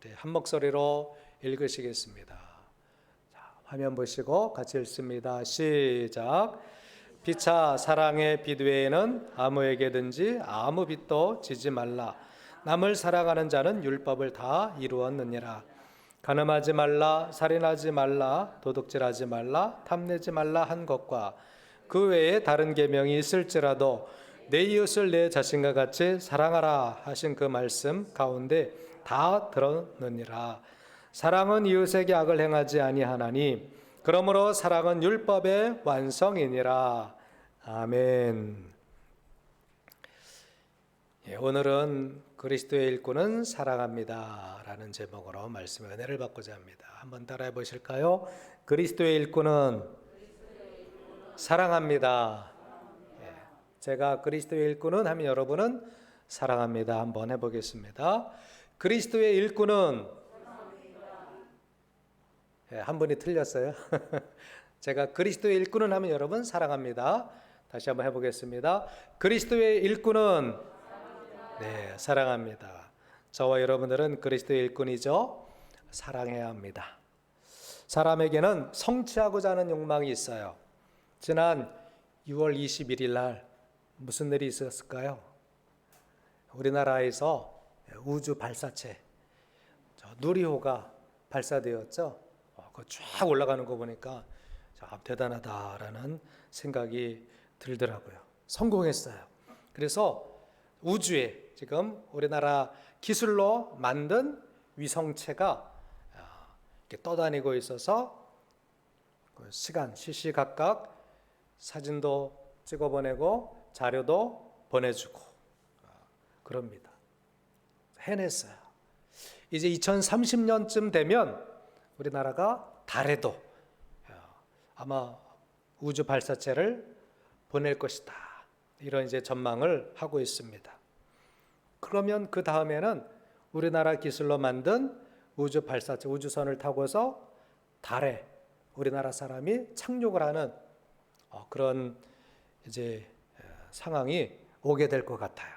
우리 한 목소리로 읽으시겠습니다. 자, 화면 보시고 같이 읽습니다. 시작. 피차 사랑의 빛 외에는 아무에게든지 아무 빛도 지지 말라. 남을 사랑하는 자는 율법을 다 이루었느니라. 간음하지 말라, 살인하지 말라, 도둑질하지 말라, 탐내지 말라 한 것과 그 외에 다른 계명이 있을지라도 내 이웃을 내 자신과 같이 사랑하라 하신 그 말씀 가운데 다 들었느니라. 사랑은 이웃에게 악을 행하지 아니하나니 그러므로 사랑은 율법의 완성이니라. 아멘. 오늘은 그리스도의 일꾼은 사랑합니다 라는 제목으로 말씀의 은혜를 받고자 합니다. 한번 따라해 보실까요? 그리스도의 일꾼은 사랑합니다. 제가 그리스도의 일꾼은 하면 여러분은 사랑합니다. 한번 해보겠습니다. 그리스도의 일꾼은 한 분이 틀렸어요. 제가 그리스도의 일꾼은 하면 여러분 사랑합니다. 다시 한번 해보겠습니다. 그리스도의 일꾼은 사랑합니다. 저와 여러분들은 그리스도의 일꾼이죠. 사랑해야 합니다. 사람에게는 성취하고자 하는 욕망이 있어요. 지난 6월 21일 날 무슨 일이 있었을까요? 우리나라에서 우주 발사체 누리호가 발사되었죠. 그 쫙 올라가는 거 보니까 대단하다라는 생각이 들더라고요. 성공했어요. 그래서 우주에 지금 우리나라 기술로 만든 위성체가 이렇게 떠다니고 있어서 시간 시시각각 사진도 찍어 보내고 자료도 보내주고 그럽니다. 해냈어요. 이제 2030년쯤 되면 우리나라가 달에도 아마 우주 발사체를 보낼 것이다. 이런 이제 전망을 하고 있습니다. 그러면 그 다음에는 우리나라 기술로 만든 우주 발사체, 우주선을 타고서 달에 우리나라 사람이 착륙을 하는 그런 이제 상황이 오게 될 것 같아요.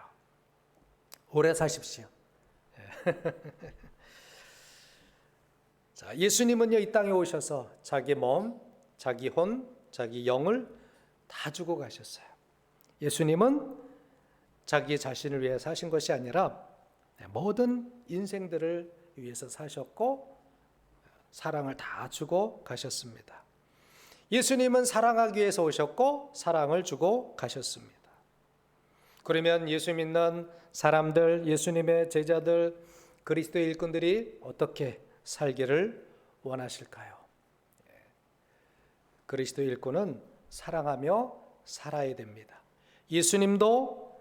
오래 사십시오. 자, 예수님은요, 이 땅에 오셔서 자기 몸, 자기 혼, 자기 영을 다 주고 가셨어요. 예수님은 자기 자신을 위해 사신 것이 아니라 모든 인생들을 위해서 사셨고 사랑을 다 주고 가셨습니다. 예수님은 사랑하기 위해서 오셨고 사랑을 주고 가셨습니다. 그러면 예수 믿는 사람들, 예수님의 제자들, 그리스도의 일꾼들이 어떻게 살기를 원하실까요? 그리스도의 일꾼은 사랑하며 살아야 됩니다. 예수님도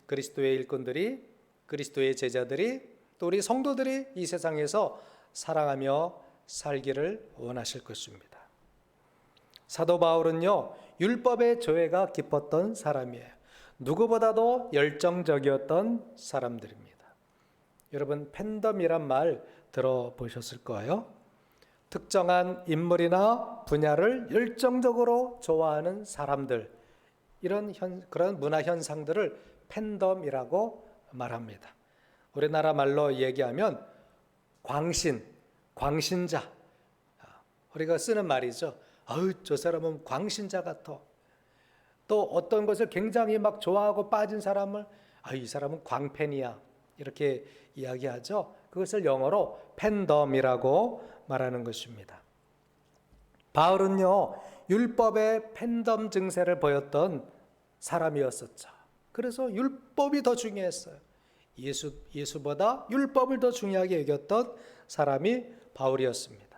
그리스도의 일꾼들이, 그리스도의 제자들이, 또 우리 성도들이 이 세상에서 사랑하며 살기를 원하실 것입니다. 사도 바울은요, 율법의 조회가 깊었던 사람이에요. 누구보다도 열정적이었던 사람들입니다. 여러분, 팬덤이란 말 들어보셨을 거예요. 특정한 인물이나 분야를 열정적으로 좋아하는 사람들, 그런 문화 현상들을 팬덤이라고 말합니다. 우리나라 말로 얘기하면 광신자. 우리가 쓰는 말이죠. 저 사람은 광신자 같아. 또 어떤 것을 굉장히 막 좋아하고 빠진 사람을 이 사람은 광팬이야. 이렇게 이야기하죠. 그것을 영어로 팬덤이라고 말하는 것입니다. 바울은요, 율법의 팬덤 증세를 보였던 사람이었었죠. 그래서 율법이 더 중요했어요. 예수보다 율법을 더 중요하게 여겼던 사람이 바울이었습니다.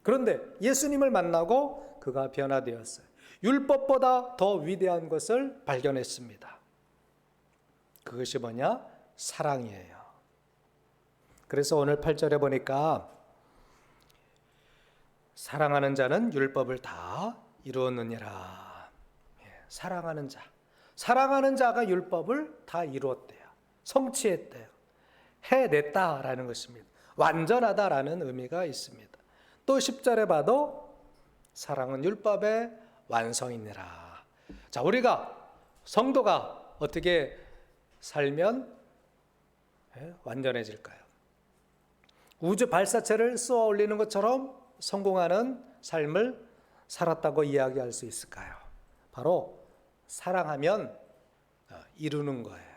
그런데 예수님을 만나고 그가 변화되었어요. 율법보다 더 위대한 것을 발견했습니다. 그것이 뭐냐? 사랑이에요. 그래서 오늘 8절에 보니까 사랑하는 자는 율법을 다 이루었느니라. 사랑하는 자가 율법을 다 이루었대요. 성취했대요. 해냈다라는 것입니다. 완전하다라는 의미가 있습니다. 또 10절에 봐도 사랑은 율법의 완성이니라. 자, 우리가 성도가 어떻게 살면 완전해질까요? 우주 발사체를 쏘아 올리는 것처럼 성공하는 삶을 살았다고 이야기할 수 있을까요? 바로 사랑하면 이루는 거예요.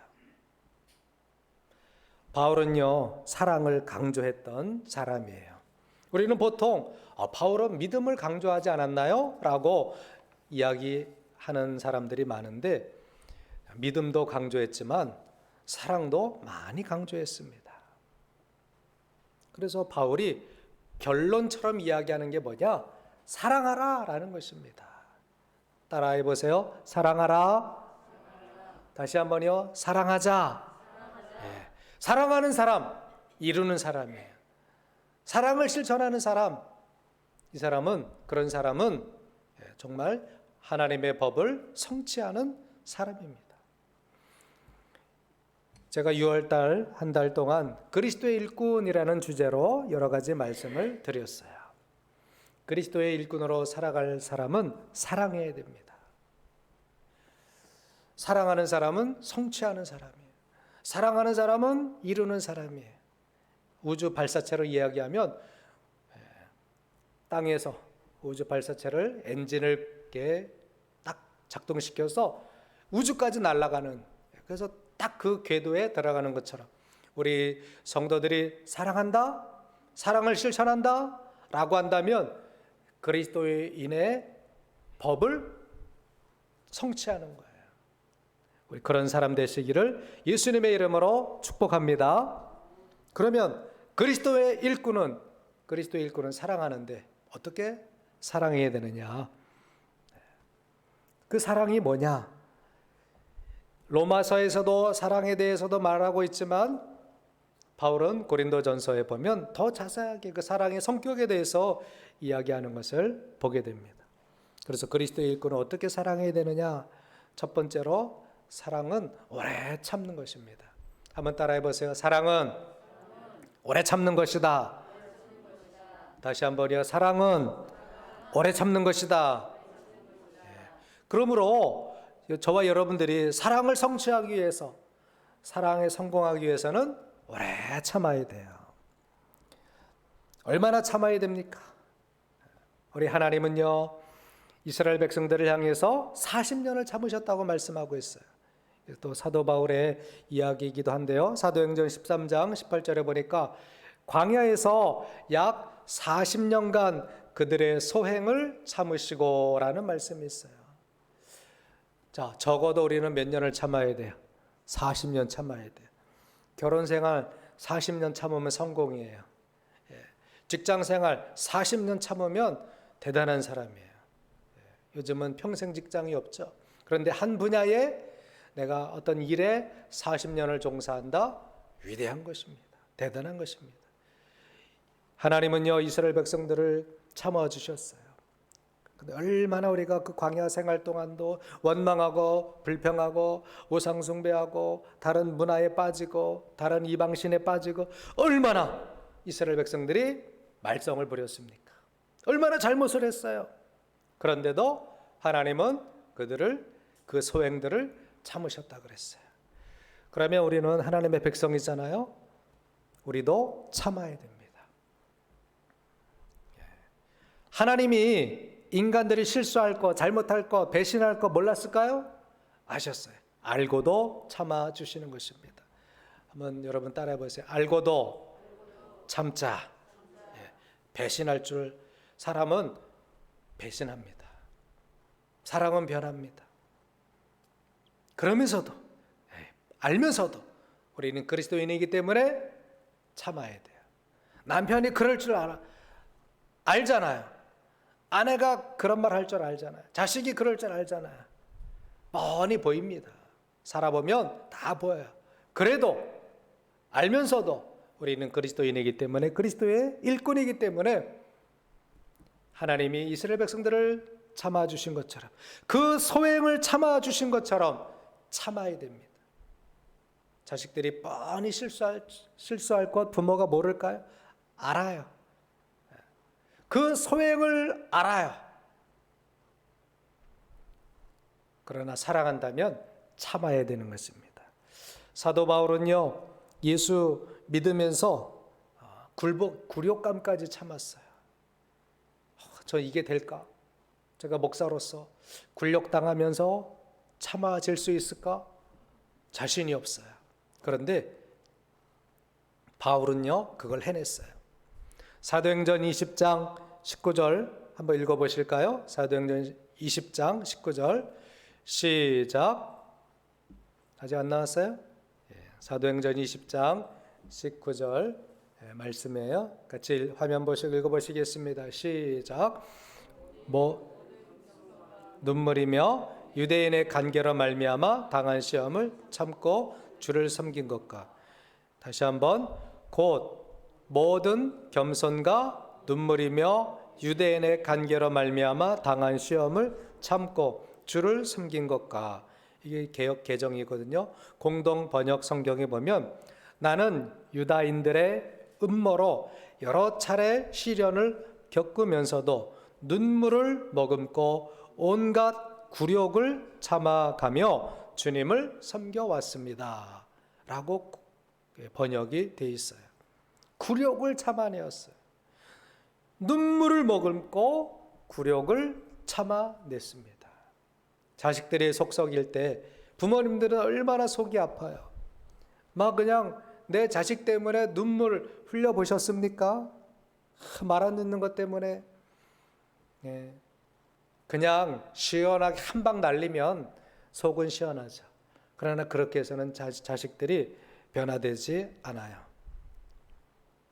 바울은요, 사랑을 강조했던 사람이에요. 우리는 보통 바울은 믿음을 강조하지 않았나요? 라고 이야기하는 사람들이 많은데, 믿음도 강조했지만 사랑도 많이 강조했습니다. 그래서 바울이 결론처럼 이야기하는 게 뭐냐? 사랑하라 라는 것입니다. 따라해 보세요. 사랑하라. 다시 한번요. 사랑하자. 예. 사랑하는 사람, 이루는 사람이에요. 사랑을 실천하는 사람, 그런 사람은 정말 하나님의 법을 성취하는 사람입니다. 제가 6월달 한 달 동안 그리스도의 일꾼이라는 주제로 여러 가지 말씀을 드렸어요. 그리스도의 일꾼으로 살아갈 사람은 사랑해야 됩니다. 사랑하는 사람은 성취하는 사람이에요. 사랑하는 사람은 이루는 사람이에요. 우주 발사체로 이야기하면 땅에서 우주 발사체를 엔진을 이렇게 딱 작동시켜서 우주까지 날아가는, 그래서 딱 그 궤도에 들어가는 것처럼 우리 성도들이 사랑한다, 사랑을 실천한다 라고 한다면 그리스도인의 법을 성취하는 거예요. 우리 그런 사람 되시기를 예수님의 이름으로 축복합니다. 그러면 그리스도의 일꾼은 사랑하는데 어떻게 사랑해야 되느냐? 그 사랑이 뭐냐? 로마서에서도 사랑에 대해서도 말하고 있지만 바울은 고린도전서에 보면 더 자세하게 그 사랑의 성격에 대해서 이야기하는 것을 보게 됩니다. 그래서 그리스도의 일꾼은 어떻게 사랑해야 되느냐? 첫 번째로 사랑은 오래 참는 것입니다. 한번 따라해 보세요. 사랑은 오래 참는 것이다. 다시 한번요. 사랑은 오래 참는 것이다. 그러므로 저와 여러분들이 사랑을 성취하기 위해서, 사랑에 성공하기 위해서는 오래 참아야 돼요. 얼마나 참아야 됩니까? 우리 하나님은요, 이스라엘 백성들을 향해서 40년을 참으셨다고 말씀하고 있어요. 또 사도 바울의 이야기이기도 한데요. 사도행전 13장 18절에 보니까 광야에서 약 40년간 그들의 소행을 참으시고라는 말씀이 있어요. 자, 적어도 우리는 몇 년을 참아야 돼요? 40년 참아야 돼요. 결혼 생활 40년 참으면 성공이에요. 직장 생활 40년 참으면 대단한 사람이에요. 요즘은 평생 직장이 없죠. 그런데 한 분야에 내가 어떤 일에 40년을 종사한다? 위대한 것입니다. 대단한 것입니다. 하나님은요, 이스라엘 백성들을 참아 주셨어요. 근데 얼마나 우리가 그 광야 생활 동안도 원망하고 불평하고 우상 숭배하고 다른 문화에 빠지고 다른 이방신에 빠지고 얼마나 이스라엘 백성들이 말썽을 부렸습니까? 얼마나 잘못을 했어요. 그런데도 하나님은 그 소행들을 참으셨다 그랬어요. 그러면 우리는 하나님의 백성이잖아요. 우리도 참아야 됩니다. 하나님이 인간들이 실수할 거, 잘못할 거, 배신할 거 몰랐을까요? 아셨어요. 알고도 참아주시는 것입니다. 한번 여러분 따라해 보세요. 알고도 참자. 배신할 줄, 사람은 배신합니다. 사랑은 변합니다. 그러면서도, 알면서도 우리는 그리스도인이기 때문에 참아야 돼요. 남편이 그럴 줄 알잖아요. 아내가 그런 말 할 줄 알잖아요. 자식이 그럴 줄 알잖아요. 뻔히 보입니다. 살아보면 다 보여요. 그래도 알면서도 우리는 그리스도인이기 때문에, 그리스도의 일꾼이기 때문에 하나님이 이스라엘 백성들을 참아주신 것처럼, 그 소행을 참아주신 것처럼 참아야 됩니다. 자식들이 뻔히 실수할 것 부모가 모를까요? 알아요. 그 소행을 알아요. 그러나 사랑한다면 참아야 되는 것입니다. 사도 바울은요, 예수 믿으면서 굴욕감까지 참았어요. 저 이게 될까? 제가 목사로서 굴욕당하면서 참아질 수 있을까? 자신이 없어요. 그런데 바울은요, 그걸 해냈어요. 사도행전 20장 19절 한번 읽어보실까요? 사도행전 20장 19절 시작. 아직 안 나왔어요? 사도행전 20장 19절 말씀이에요. 같이 화면 보시고 읽어보시겠습니다. 시작. 눈물이며 유대인의 간계로 말미암아 당한 시험을 참고 주를 섬긴 것과, 다시 한번, 곧 모든 겸손과 눈물이며 유대인의 간계로 말미암아 당한 시험을 참고 주를 섬긴 것과. 이게 개역 개정이거든요. 공동 번역 성경에 보면 나는 유다인들의 음모로 여러 차례 시련을 겪으면서도 눈물을 머금고 온갖 굴욕을 참아가며 주님을 섬겨왔습니다 라고 번역이 돼 있어요. 굴욕을 참아내었어요. 눈물을 머금고 굴욕을 참아냈습니다. 자식들이 속 썩일 때 부모님들은 얼마나 속이 아파요. 막 그냥 내 자식 때문에 눈물 흘려보셨습니까? 말 안 듣는 것 때문에. 그냥 시원하게 한 방 날리면 속은 시원하죠. 그러나 그렇게 해서는 자식들이 변화되지 않아요.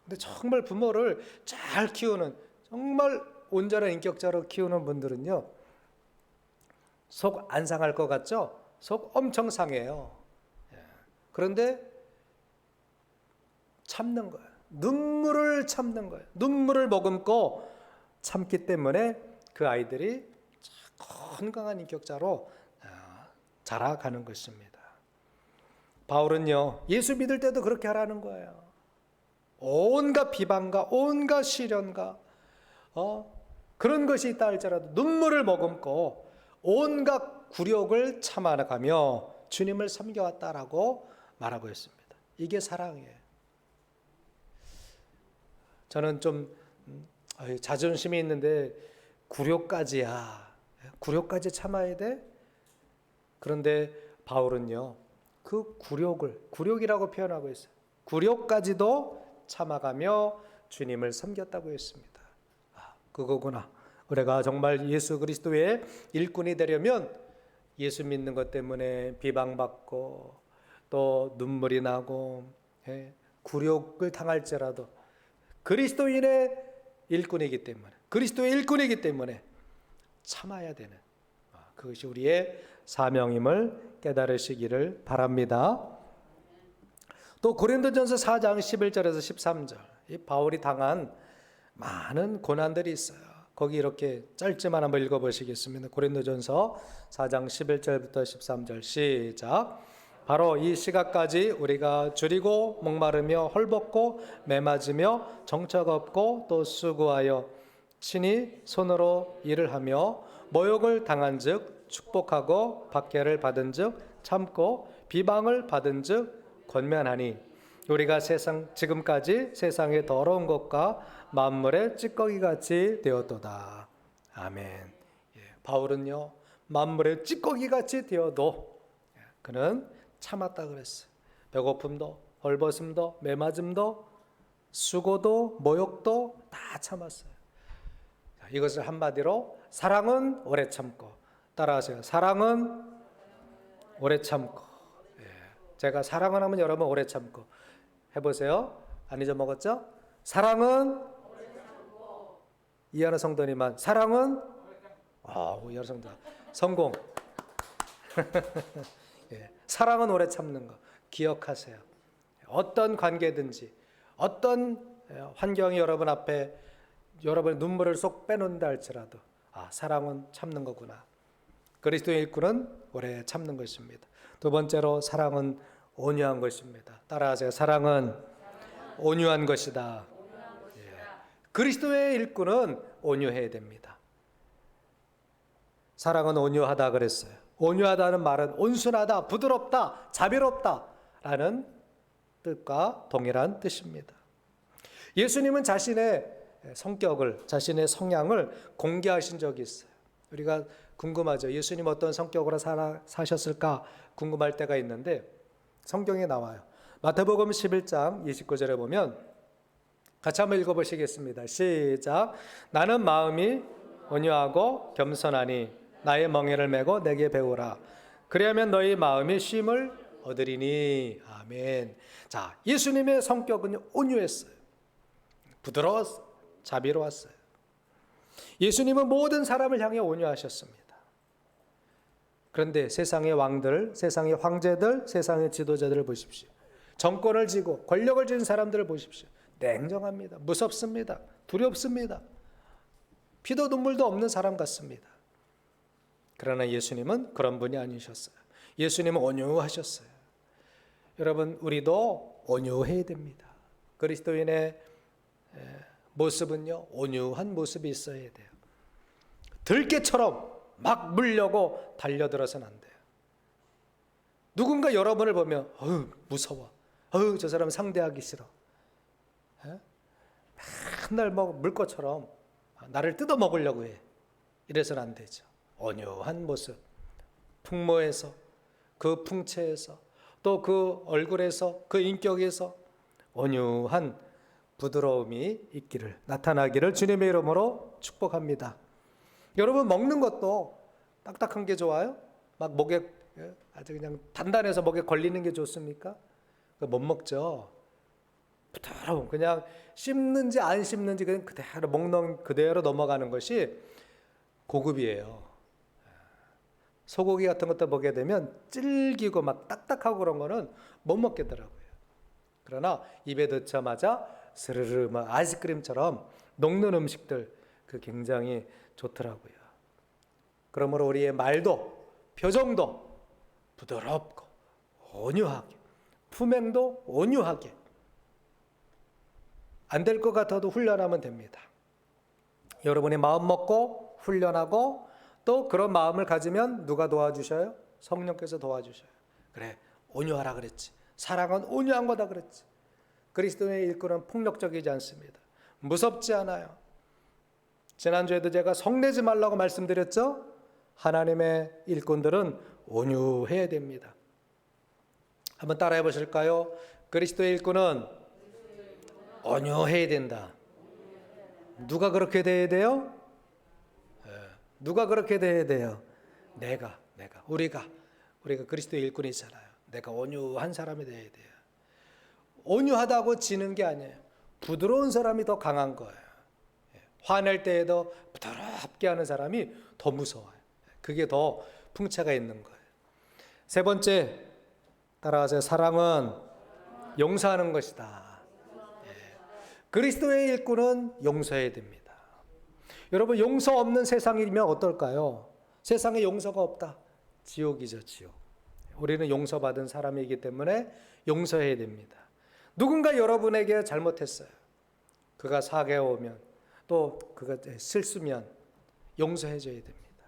근데 정말 부모를 잘 키우는, 정말 온전한 인격자로 키우는 분들은요, 속 안 상할 것 같죠? 속 엄청 상해요. 그런데 참는 거예요. 눈물을 참는 거예요. 눈물을 머금고 참기 때문에 그 아이들이 건강한 인격자로 자라가는 것입니다. 바울은요, 예수 믿을 때도 그렇게 하라는 거예요. 온갖 비방과 온갖 시련과 그런 것이 있다 할지라도 눈물을 머금고 온갖 굴욕을 참아가며 주님을 섬겨왔다라고 말하고 있습니다. 이게 사랑이에요. 저는 좀 자존심이 있는데 굴욕까지야. 굴욕까지 참아야 돼? 그런데 바울은요, 그 굴욕이라고 표현하고 있어요. 굴욕까지도 참아가며 주님을 섬겼다고 했습니다. 그거구나. 우리가 정말 예수 그리스도의 일꾼이 되려면 예수 믿는 것 때문에 비방받고 또 눈물이 나고 굴욕을 당할지라도 그리스도인의 일꾼이기 때문에, 그리스도의 일꾼이기 때문에 참아야 되는, 그것이 우리의 사명임을 깨달으시기를 바랍니다. 또 고린도전서 4장 11절에서 13절, 이 바울이 당한 많은 고난들이 있어요. 거기 이렇게 짧지만 한번 읽어보시겠습니다. 고린도전서 4장 11절부터 13절 시작. 바로 이 시각까지 우리가 줄이고 목마르며 헐벗고 매맞으며 정처가 없고 또 수고하여 친히 손으로 일을 하며 모욕을 당한즉 축복하고 박해를 받은즉 참고 비방을 받은즉 권면하니 우리가 지금까지 세상의 더러운 것과 만물의 찌꺼기같이 되었도다. 아멘. 바울은요, 만물의 찌꺼기같이 되어도 그는 참았다 그랬어요. 배고픔도 헐벗음도 매맞음도 수고도 모욕도 다 참았어요. 이것을 한마디로 사랑은 오래 참고, 따라하세요. 사랑은 오래 참고. 제가 사랑을 하면 여러분 오래 참고 해보세요. 안 잊어먹었죠? 사랑은 이하나 성도님만 사랑은 이하나 성도 성공. 사랑은 오래 참는 거 기억하세요. 어떤 관계든지 어떤 환경이 여러분 앞에 여러분의 눈물을 쏙 빼놓는다 할지라도 사랑은 참는 거구나. 그리스도의 일꾼은 오래 참는 것입니다. 두 번째로 사랑은 온유한 것입니다. 따라하세요. 사랑은 온유한 것이다. 그리스도의 일꾼은 온유해야 됩니다. 사랑은 온유하다 그랬어요. 온유하다는 말은 온순하다, 부드럽다, 자비롭다 라는 뜻과 동일한 뜻입니다. 예수님은 자신의 성격을, 자신의 성향을 공개하신 적이 있어요. 우리가 궁금하죠. 예수님 어떤 성격으로 사셨을까 궁금할 때가 있는데 성경에 나와요. 마태복음 11장 29절에 보면 같이 한번 읽어보시겠습니다. 시작. 나는 마음이 온유하고 겸손하니 나의 멍에를 메고 내게 배우라. 그리하면 너희 마음이 쉼을 얻으리니. 아멘. 자, 예수님의 성격은 온유했어요. 부드러웠어요. 자비로웠어요. 예수님은 모든 사람을 향해 온유하셨습니다. 그런데 세상의 왕들, 세상의 황제들, 세상의 지도자들을 보십시오. 정권을 쥐고 권력을 쥔 사람들을 보십시오. 냉정합니다. 무섭습니다. 두렵습니다. 피도 눈물도 없는 사람 같습니다. 그러나 예수님은 그런 분이 아니셨어요. 예수님은 온유하셨어요. 여러분, 우리도 온유해야 됩니다. 그리스도인의 모습은요, 온유한 모습이 있어야 돼요. 들깨처럼 막 물려고 달려들어서는 안 돼요. 누군가 여러분을 보면 무서워. 저 사람 상대하기 싫어. 맨날 물것처럼 나를 뜯어먹으려고 해. 이래서는 안 되죠. 온유한 모습, 풍모에서, 그 풍채에서, 또 그 얼굴에서, 그 인격에서 온유한 부드러움이 있기를, 나타나기를 주님의 이름으로 축복합니다. 여러분, 먹는 것도 딱딱한 게 좋아요? 막 목에 아주 그냥 단단해서 목에 걸리는 게 좋습니까? 못 먹죠. 부드러운, 그냥 씹는지 안 씹는지 그냥 그대로 먹는 그대로 넘어가는 것이 고급이에요. 소고기 같은 것도 먹게 되면 질기고 막 딱딱하고 그런 거는 못 먹겠더라고요. 그러나 입에 넣자마자 스르르 막 아이스크림처럼 녹는 음식들, 그 굉장히 좋더라고요. 그러므로 우리의 말도, 표정도 부드럽고 온유하게, 품행도 온유하게, 안 될 것 같아도 훈련하면 됩니다. 여러분이 마음 먹고 훈련하고 또 그런 마음을 가지면 누가 도와주셔요? 성령께서 도와주셔요. 그래, 온유하라 그랬지. 사랑은 온유한 거다 그랬지. 그리스도의 일꾼은 폭력적이지 않습니다. 무섭지 않아요. 지난주에도 제가 성내지 말라고 말씀드렸죠? 하나님의 일꾼들은 온유해야 됩니다. 한번 따라해 보실까요? 그리스도의 일꾼은 온유해야 된다. 누가 그렇게 돼야 돼요? 누가 그렇게 돼야 돼요? 내가 우리가 그리스도의 일꾼이잖아요. 내가 온유한 사람이 돼야 돼요. 온유하다고 지는 게 아니에요. 부드러운 사람이 더 강한 거예요. 화낼 때에도 부드럽게 하는 사람이 더 무서워요. 그게 더 풍채가 있는 거예요. 세 번째, 따라하세요. 사랑은 용서하는 것이다. 그리스도의 일꾼은 용서해야 됩니다. 여러분, 용서 없는 세상이면 어떨까요? 세상에 용서가 없다. 지옥이죠, 지옥. 우리는 용서받은 사람이기 때문에 용서해야 됩니다. 누군가 여러분에게 잘못했어요. 그가 사과해오면 또 그가 실수면 용서해줘야 됩니다.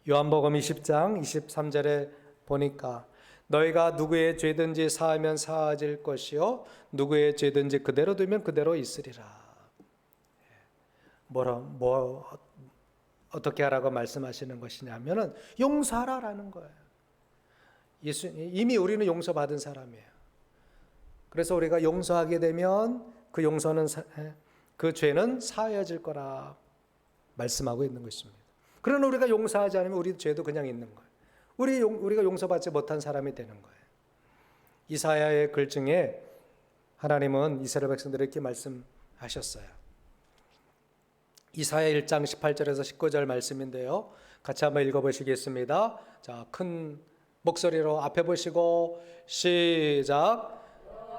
요한복음 20장 23절에 보니까 너희가 누구의 죄든지 사하면 사하질 것이요 누구의 죄든지 그대로 두면 그대로 있으리라. 어떻게 하라고 말씀하시는 것이냐면은 용서하라라는 거예요. 이미 우리는 용서받은 사람이에요. 그래서 우리가 용서하게 되면 그 용서는 그 죄는 사해질 거라 말씀하고 있는 것입니다. 그러나 우리가 용서하지 않으면 우리 죄도 그냥 있는 거예요. 우리가 용서받지 못한 사람이 되는 거예요. 이사야의 글 중에 하나님은 이스라엘 백성들에게 이렇게 말씀하셨어요. 이사야 1장 18절에서 19절 말씀인데요. 같이 한번 읽어보시겠습니다. 자, 큰 목소리로 앞에 보시고 시작.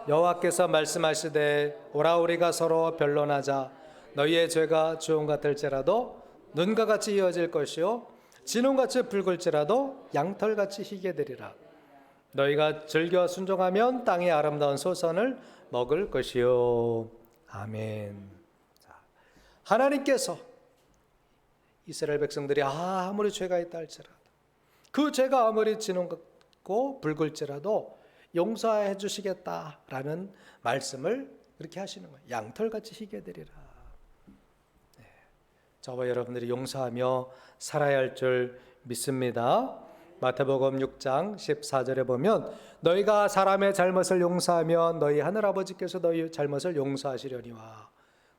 여호와께서 말씀하시되 오라 우리가 서로 변론하자. 너희의 죄가 주홍 같을지라도 눈과 같이 이어질 것이요 진홍같이 붉을지라도 양털같이 희게 되리라. 너희가 즐겨 순종하면 땅의 아름다운 소선을 먹을 것이요. 아멘. 하나님께서 이스라엘 백성들이 아무리 죄가 있다 할지라도 그 죄가 아무리 진홍같고 붉을지라도 용서해 주시겠다라는 말씀을 그렇게 하시는 거예요. 양털같이 희게 되리라. 네. 저와 여러분들이 용서하며 살아야 할 줄 믿습니다. 마태복음 6장 14절에 보면 너희가 사람의 잘못을 용서하면 너희 하늘아버지께서 너희 잘못을 용서하시려니와.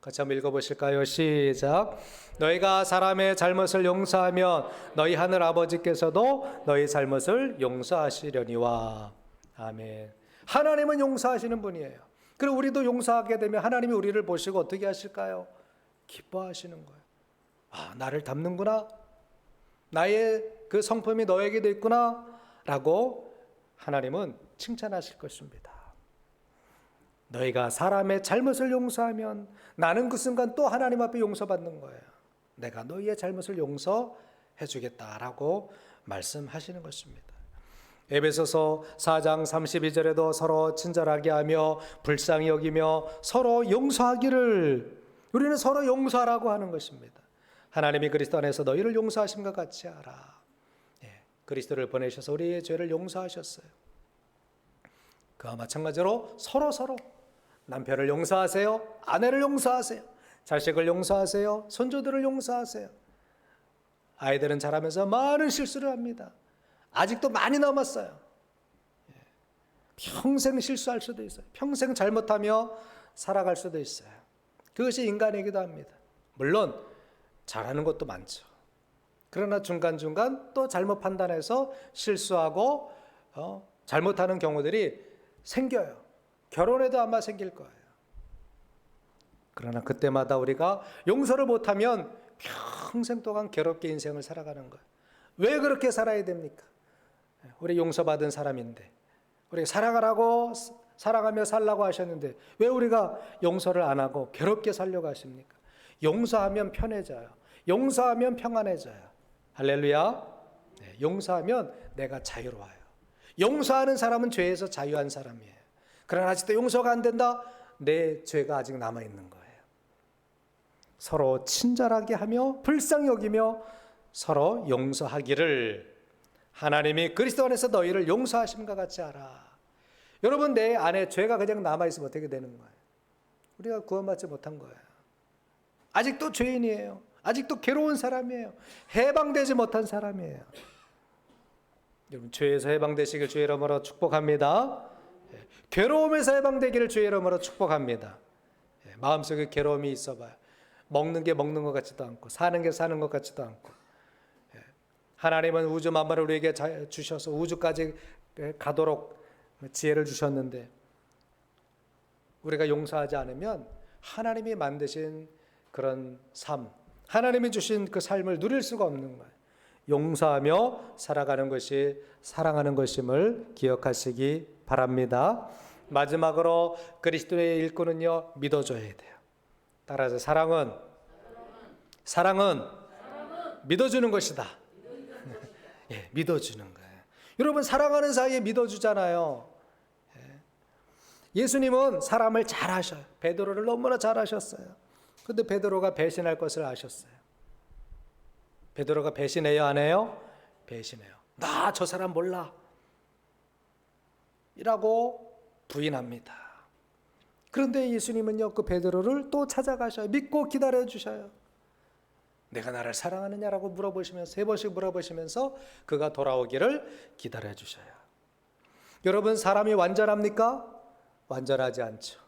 같이 한번 읽어보실까요? 시작. 너희가 사람의 잘못을 용서하면 너희 하늘아버지께서도 너희 잘못을 용서하시려니와. 아멘. 하나님은 용서하시는 분이에요. 그리고 우리도 용서하게 되면 하나님이 우리를 보시고 어떻게 하실까요? 기뻐하시는 거예요. 아, 나를 닮는구나. 나의 그 성품이 너에게도 있구나 라고 하나님은 칭찬하실 것입니다. 너희가 사람의 잘못을 용서하면 나는 그 순간 또 하나님 앞에 용서받는 거예요. 내가 너희의 잘못을 용서해 주겠다라고 말씀하시는 것입니다. 에베소서 4장 32절에도 서로 친절하게 하며 불쌍히 여기며 서로 용서하기를, 우리는 서로 용서하라고 하는 것입니다. 하나님이 그리스도 안에서 너희를 용서하신 것 같이 하라. 그리스도를 보내셔서 우리의 죄를 용서하셨어요. 그와 마찬가지로 서로 남편을 용서하세요. 아내를 용서하세요. 자식을 용서하세요. 손주들을 용서하세요. 아이들은 자라면서 많은 실수를 합니다. 아직도 많이 남았어요. 평생 실수할 수도 있어요. 평생 잘못하며 살아갈 수도 있어요. 그것이 인간이기도 합니다. 물론 잘하는 것도 많죠. 그러나 중간중간 또 잘못 판단해서 실수하고 잘못하는 경우들이 생겨요. 결혼에도 아마 생길 거예요. 그러나 그때마다 우리가 용서를 못하면 평생 동안 괴롭게 인생을 살아가는 거예요. 왜 그렇게 살아야 됩니까? 우리 용서받은 사람인데, 우리 사랑하며 살라고 하셨는데 왜 우리가 용서를 안 하고 괴롭게 살려고 하십니까? 용서하면 편해져요. 용서하면 평안해져요. 할렐루야. 네, 용서하면 내가 자유로워요. 용서하는 사람은 죄에서 자유한 사람이에요. 그러나 아직도 용서가 안 된다? 내 죄가 아직 남아있는 거예요. 서로 친절하게 하며 불쌍히 여기며 서로 용서하기를 하나님이 그리스도 안에서 너희를 용서하심과 같이 하라. 여러분, 내 안에 죄가 그냥 남아있으면 어떻게 되는 거예요? 우리가 구원받지 못한 거예요. 아직도 죄인이에요. 아직도 괴로운 사람이에요. 해방되지 못한 사람이에요. 여러분, 죄에서 해방되시길 주의 이름으로 축복합니다. 괴로움에서 해방되기를 주의 이름으로 축복합니다. 마음속에 괴로움이 있어봐요. 먹는 게 먹는 것 같지도 않고 사는 게 사는 것 같지도 않고. 하나님은 우주 만물을 우리에게 주셔서 우주까지 가도록 지혜를 주셨는데 우리가 용서하지 않으면 하나님이 만드신 그런 삶, 하나님이 주신 그 삶을 누릴 수가 없는 거예요. 용서하며 살아가는 것이 사랑하는 것임을 기억하시기 바랍니다. 마지막으로 그리스도의 일꾼은요, 믿어줘야 돼요. 따라서 사랑은 믿어주는 것이다. 예, 믿어주는 거예요. 여러분, 사랑하는 사이에 믿어주잖아요. 예수님은 사람을 잘 아셔요. 베드로를 너무나 잘 아셨어요. 그런데 베드로가 배신할 것을 아셨어요. 베드로가 배신해요, 안 해요? 배신해요. 나 저 사람 몰라 이라고 부인합니다. 그런데 예수님은요, 그 베드로를 또 찾아가셔요. 믿고 기다려 주셔요. 내가 나를 사랑하느냐라고 물어보시면서 3번씩 물어보시면서 그가 돌아오기를 기다려 주셔요. 여러분, 사람이 완전합니까? 완전하지 않죠.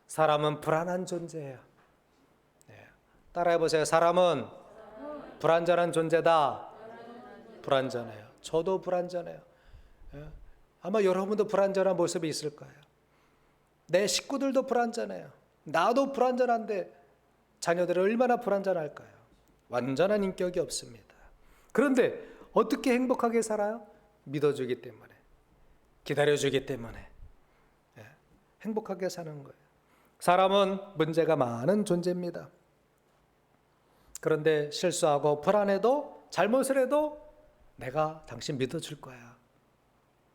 사람은 불안한 존재예요. 따라해 보세요. 사람은 불완전한 존재다. 불완전해요. 저도 불완전해요. 아마 여러분도 불완전한 모습이 있을 거예요. 내 식구들도 불완전해요. 나도 불완전한데 자녀들은 얼마나 불완전할까요? 완전한 인격이 없습니다. 그런데 어떻게 행복하게 살아요? 믿어주기 때문에, 기다려주기 때문에 행복하게 사는 거예요. 사람은 문제가 많은 존재입니다. 그런데 실수하고 불안해도 잘못을 해도 내가 당신 믿어줄 거야.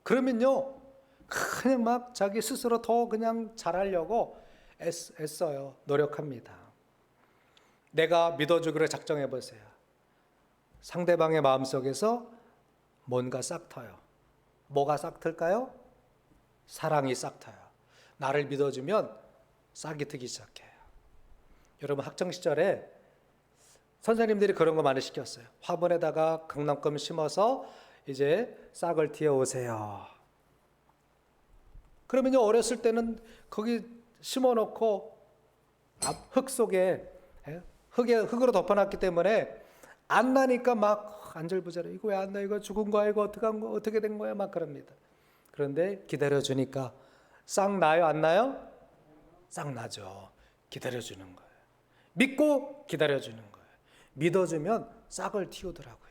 그러면요, 그냥 막 자기 스스로 더 그냥 잘하려고 애써요. 노력합니다. 내가 믿어주기로 작정해 보세요. 상대방의 마음속에서 뭔가 싹 터요. 뭐가 싹 틀까요? 사랑이 싹 터요. 나를 믿어주면 싹이 트기 시작해요. 여러분 학창 시절에 선생님들이 그런 거 많이 시켰어요. 화분에다가 강낭금 심어서 이제 싹을 틔워 오세요. 그러면요, 어렸을 때는 거기 심어놓고 흙 속에, 흙으로 덮어놨기 때문에 안 나니까 막 안절부절해. 이거 왜 안 나? 이거 죽은 거야? 이거 어떻게 된 거야? 막 그럽니다. 그런데 기다려주니까 싹 나요? 안 나요? 싹 나죠. 기다려주는 거예요. 믿고 기다려주는 거예요. 믿어주면 싹을 틔우더라고요.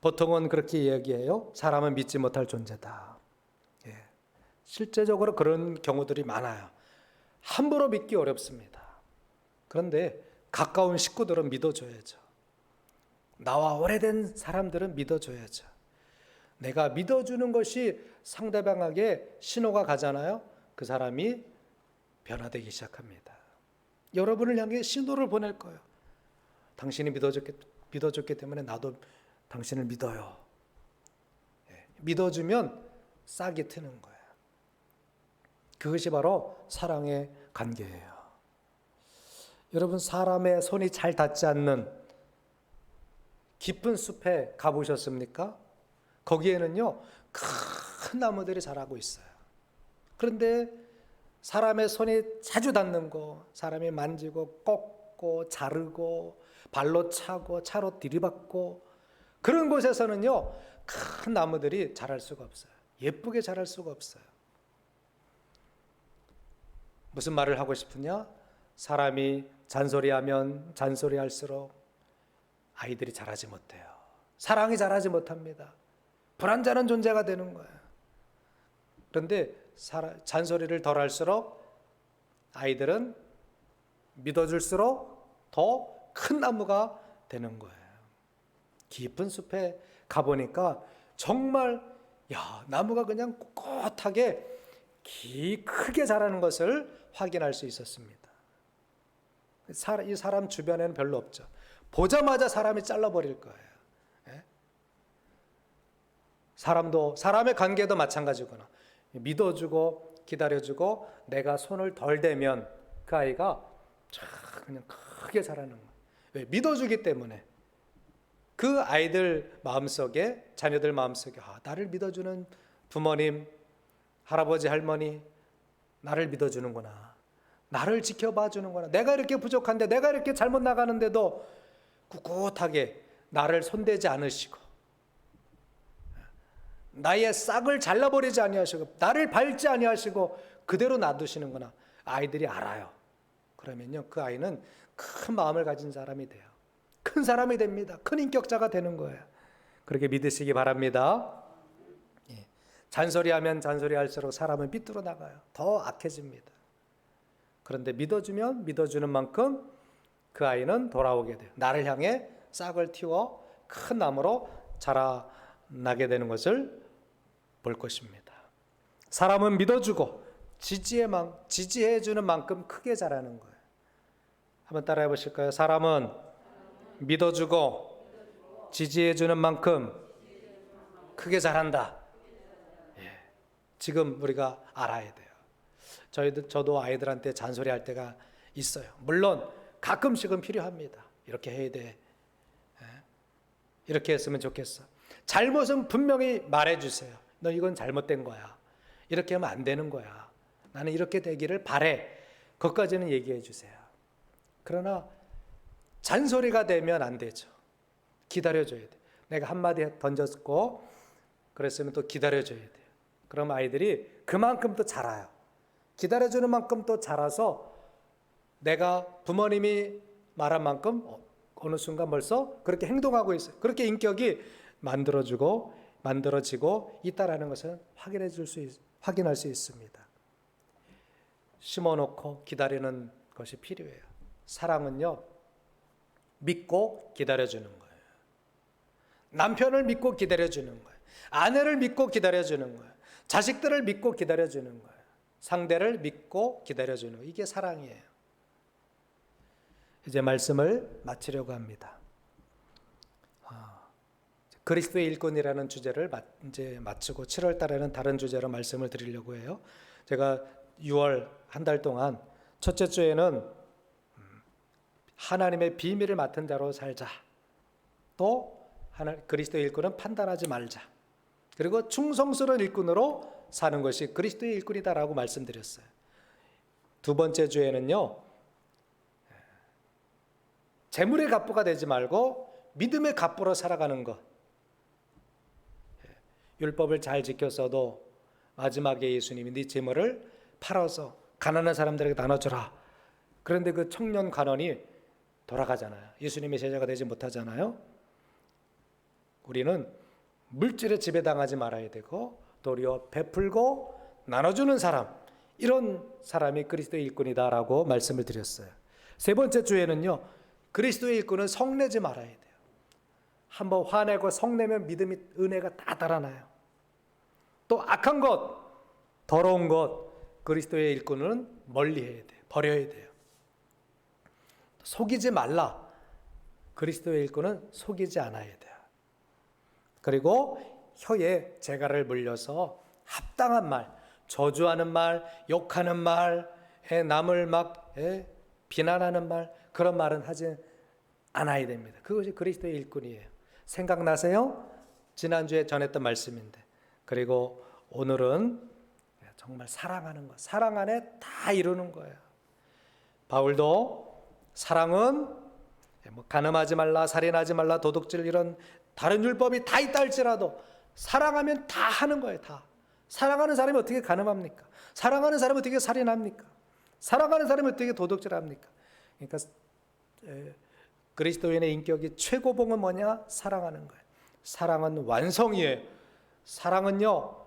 보통은 그렇게 이야기해요. 사람은 믿지 못할 존재다. 예. 실제적으로 그런 경우들이 많아요. 함부로 믿기 어렵습니다. 그런데 가까운 식구들은 믿어줘야죠. 나와 오래된 사람들은 믿어줘야죠. 내가 믿어주는 것이 상대방에게 신호가 가잖아요. 그 사람이 변화되기 시작합니다. 여러분을 향해 신호를 보낼 거예요. 당신이 믿어줬기 때문에 나도 당신을 믿어요. 믿어주면 싹이 트는 거예요. 그것이 바로 사랑의 관계예요. 여러분, 사람의 손이 잘 닿지 않는 깊은 숲에 가보셨습니까? 거기에는요, 큰 나무들이 자라고 있어요. 그런데 사람의 손이 자주 닿는 곳, 사람이 만지고 꺾고 자르고 발로 차고 차로 들이받고 그런 곳에서는요, 큰 나무들이 자랄 수가 없어요. 예쁘게 자랄 수가 없어요. 무슨 말을 하고 싶으냐? 사람이 잔소리하면 잔소리할수록 아이들이 자라지 못해요. 사랑이 자라지 못합니다. 불완전한 존재가 되는 거예요. 그런데 잔소리를 덜 할수록 아이들은 믿어줄수록 더 큰 나무가 되는 거예요. 깊은 숲에 가보니까 정말 나무가 그냥 꼿꼿하게 크게 자라는 것을 확인할 수 있었습니다. 이 사람 주변에는 별로 없죠. 보자마자 사람이 잘라버릴 거예요. 사람의 관계도 마찬가지구나. 믿어주고 기다려주고 내가 손을 덜 대면 그 아이가 그냥 크게 자라는 거예요. 왜? 믿어주기 때문에. 그 아이들 마음속에, 자녀들 마음속에 나를 믿어주는 부모님, 할아버지, 할머니 나를 믿어주는구나. 나를 지켜봐 주는구나. 내가 이렇게 부족한데, 내가 이렇게 잘못 나가는데도 꿋꿋하게 나를 손대지 않으시고 나의 싹을 잘라버리지 아니하시고 나를 밟지 아니하시고 그대로 놔두시는구나. 아이들이 알아요. 그러면요, 그 아이는 큰 마음을 가진 사람이 돼요. 큰 사람이 됩니다. 큰 인격자가 되는 거예요. 그렇게 믿으시기 바랍니다. 잔소리하면 잔소리할수록 사람은 삐뚤어 나가요. 더 악해집니다. 그런데 믿어주면 믿어주는 만큼 그 아이는 돌아오게 돼요. 나를 향해 싹을 틔워 큰 나무로 자라나게 되는 것을 볼 것입니다. 사람은 믿어주고 지지해주는 만큼 크게 자라는 거예요. 한번 따라해 보실까요? 사람은 믿어주고 지지해주는 만큼 크게 자란다. 지금 우리가 알아야 돼요. 저도 아이들한테 잔소리할 때가 있어요. 물론 가끔씩은 필요합니다. 이렇게 해야 돼. 이렇게 했으면 좋겠어. 잘못은 분명히 말해주세요. 너 이건 잘못된 거야. 이렇게 하면 안 되는 거야. 나는 이렇게 되기를 바래. 그것까지는 얘기해 주세요. 그러나 잔소리가 되면 안 되죠. 기다려줘야 돼. 내가 한마디 던졌고 그랬으면 또 기다려줘야 돼요. 그럼 아이들이 그만큼 또 자라요. 기다려주는 만큼 또 자라서 내가 부모님이 말한 만큼 어느 순간 벌써 그렇게 행동하고 있어요. 그렇게 인격이 만들어지고 있다라는 것을 확인할 수 있습니다. 심어놓고 기다리는 것이 필요해요. 사랑은요, 믿고 기다려주는 거예요. 남편을 믿고 기다려주는 거예요. 아내를 믿고 기다려주는 거예요. 자식들을 믿고 기다려주는 거예요. 상대를 믿고 기다려주는 거예요. 이게 사랑이에요. 이제 말씀을 마치려고 합니다. 그리스도의 일꾼이라는 주제를 이제 마치고 7월 달에는 다른 주제로 말씀을 드리려고 해요. 제가 6월 한 달 동안 첫째 주에는 하나님의 비밀을 맡은 자로 살자. 또 그리스도의 일꾼은 판단하지 말자. 그리고 충성스러운 일꾼으로 사는 것이 그리스도의 일꾼이다라고 말씀드렸어요. 두 번째 주에는요, 재물의 갑부가 되지 말고 믿음의 갑부로 살아가는 것. 율법을 잘 지켰어도 마지막에 예수님이 네 재물을 팔아서 가난한 사람들에게 나눠주라. 그런데 그 청년 간원이 돌아가잖아요. 예수님의 제자가 되지 못하잖아요. 우리는 물질에 지배당하지 말아야 되고 도리어 베풀고 나눠주는 사람, 이런 사람이 그리스도의 일꾼이다라고 말씀을 드렸어요. 세 번째 주에는요, 그리스도의 일꾼은 성내지 말아야 돼요. 한번 화내고 성내면 믿음이, 은혜가 다 달아나요. 또 악한 것, 더러운 것, 그리스도의 일꾼은 멀리해야 돼요. 버려야 돼요. 속이지 말라. 그리스도의 일꾼은 속이지 않아야 돼요. 그리고 혀에 재갈을 물려서 합당한 말, 저주하는 말, 욕하는 말, 남을 막 비난하는 말, 그런 말은 하지 않아야 됩니다. 그것이 그리스도의 일꾼이에요. 생각나세요? 지난주에 전했던 말씀인데. 그리고 오늘은 정말 사랑하는 것, 사랑 안에 다 이루는 거예요. 바울도 사랑은 간음하지 말라, 살인하지 말라, 도둑질, 이런 다른 율법이 다 있다 할지라도 사랑하면 다 하는 거예요. 다. 사랑하는 사람이 어떻게 간음합니까? 사랑하는 사람이 어떻게 살인합니까? 사랑하는 사람이 어떻게 도둑질합니까? 그러니까 그리스도인의 인격이 최고봉은 뭐냐? 사랑하는 거예요. 사랑은 완성이에요. 사랑은요,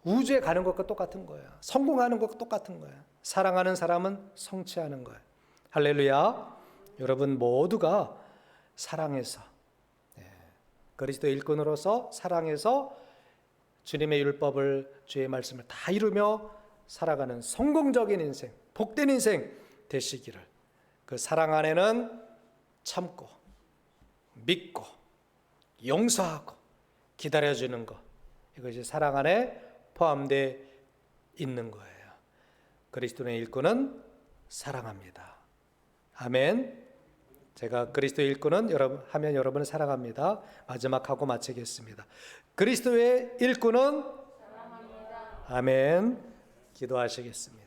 우주에 가는 것과 똑같은 거예요. 성공하는 것과 똑같은 거예요. 사랑하는 사람은 성취하는 거예요. 할렐루야. 여러분 모두가 사랑해서, 그리스도 일꾼으로서 사랑해서 주님의 율법을, 주의 말씀을 다 이루며 살아가는 성공적인 인생, 복된 인생 되시기를. 그 사랑 안에는 참고, 믿고, 용서하고, 기다려주는 것, 이것이 사랑 안에 포함되어 있는 거예요. 그리스도의 일꾼은 사랑합니다. 아멘. 제가 그리스도의 일꾼은 하면 여러분을 사랑합니다. 마지막 하고 마치겠습니다. 그리스도의 일꾼은 사랑합니다. 아멘. 기도하시겠습니다.